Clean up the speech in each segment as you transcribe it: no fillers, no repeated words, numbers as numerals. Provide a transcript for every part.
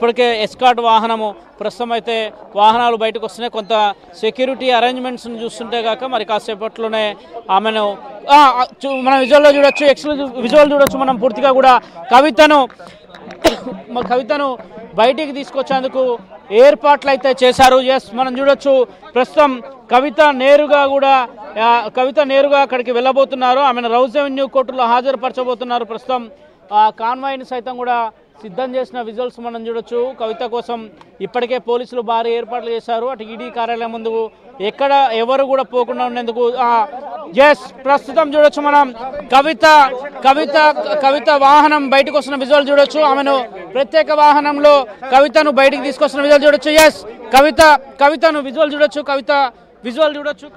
ఇప్పటికే ఎస్కార్ట్ వాహనము ప్రస్తుతం అయితే వాహనాలు బయటకు వస్తున్నాయి. కొంత సెక్యూరిటీ అరేంజ్మెంట్స్ని చూస్తుంటే కాక మరి కాసేపట్లోనే ఆమెను మనం విజువల్లో చూడొచ్చు, విజువల్ చూడొచ్చు. మనం పూర్తిగా కూడా కవితను బయటికి తీసుకొచ్చేందుకు ఏర్పాట్లు అయితే చేశారు. ఎస్, మనం చూడొచ్చు ప్రస్తుతం కవిత నేరుగా అక్కడికి వెళ్ళబోతున్నారు. ఆమెను రౌజ్ అవెన్యూ కోర్టులో హాజరుపరచబోతున్నారు. ప్రస్తుతం కాన్వాయ్ని సైతం కూడా సిద్ధం చేసిన విజువల్స్ మనం చూడొచ్చు. కవిత కోసం ఇప్పటికే పోలీసులు భారీ ఏర్పాట్లు చేశారు. అటు ఈడీ కార్యాలయం ముందు ఎక్కడ ఎవరు కూడా పోకుండా ఉండేందుకు ఎస్ ప్రస్తుతం చూడొచ్చు మనం కవిత వాహనం బయటకు వస్తున్న విజువల్ చూడొచ్చు. ఆమెను ప్రత్యేక వాహనంలో కవితను బయటికి తీసుకొస్తున్న విజువల్ చూడొచ్చు. ఎస్, కవితను విజువల్ చూడొచ్చు.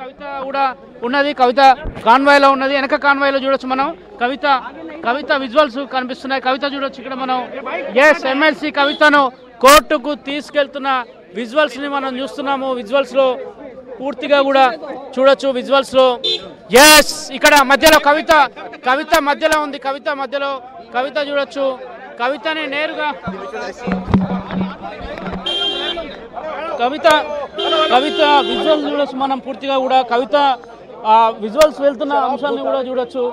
కవిత కూడా ఉన్నది. కవిత కాన్వాయ్లో ఉన్నది. వెనక కాన్వాయ్లో చూడొచ్చు మనం కవిత విజువల్స్ కనిపిస్తున్నాయి. కవిత చూడొచ్చు ఇక్కడ మనం. ఎస్, ఎమ్మెల్సీ కవితను కోర్టుకు తీసుకెళ్తున్న విజువల్స్ని మనం చూస్తున్నాము. విజువల్స్లో పూర్తిగా కూడా చూడొచ్చు. విజువల్స్లో ఎస్, ఇక్కడ మధ్యలో కవిత మధ్యలో ఉంది. కవిత చూడొచ్చు. కవితని నేరుగా కవిత విజువల్స్ చూడొచ్చు మనం. పూర్తిగా కూడా కవిత విజువల్స్ వెళ్తున్న అంశాలను కూడా చూడొచ్చు.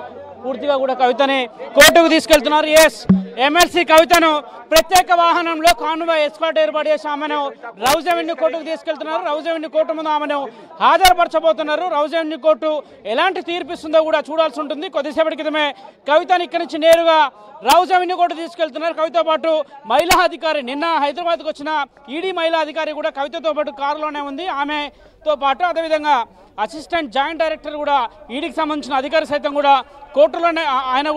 పూర్తిగా కూడా కవితని కోర్టుకు తీసుకెళ్తున్నారు. ఎస్, ఎమ్మెల్సీ కవితను ప్రత్యేక వాహనంలో కాన్వాయ్ ఎస్కార్ట్ ఏర్పాటు చేసి ఆమెను రౌజ్ అవెన్యూ కోర్టుకు తీసుకెళ్తున్నారు. రౌజ్ అవెన్యూ కోర్టు ముందు ఆమెను హాజరుపరచబోతున్నారు. రౌజ్ అవెన్యూ కోర్టు ఎలాంటి తీర్పిస్తుందో కూడా చూడాల్సి ఉంటుంది. కొద్దిసేపటి క్రితమే కవితని ఇక్కడి నుంచి నేరుగా రౌజ్ అవెన్యూ కోర్టు తీసుకెళ్తున్నారు. కవితతో పాటు మహిళా అధికారి, నిన్న హైదరాబాద్కు వచ్చిన ఈడీ మహిళా అధికారి కూడా కవితతో పాటు కారులోనే ఉంది. ఆమెతో పాటు అదేవిధంగా అసిస్టెంట్ జాయింట్ డైరెక్టర్ కూడా ఈడీకి సంబంధించిన అధికారి సైతం కూడా కోర్టులోనే ఆయన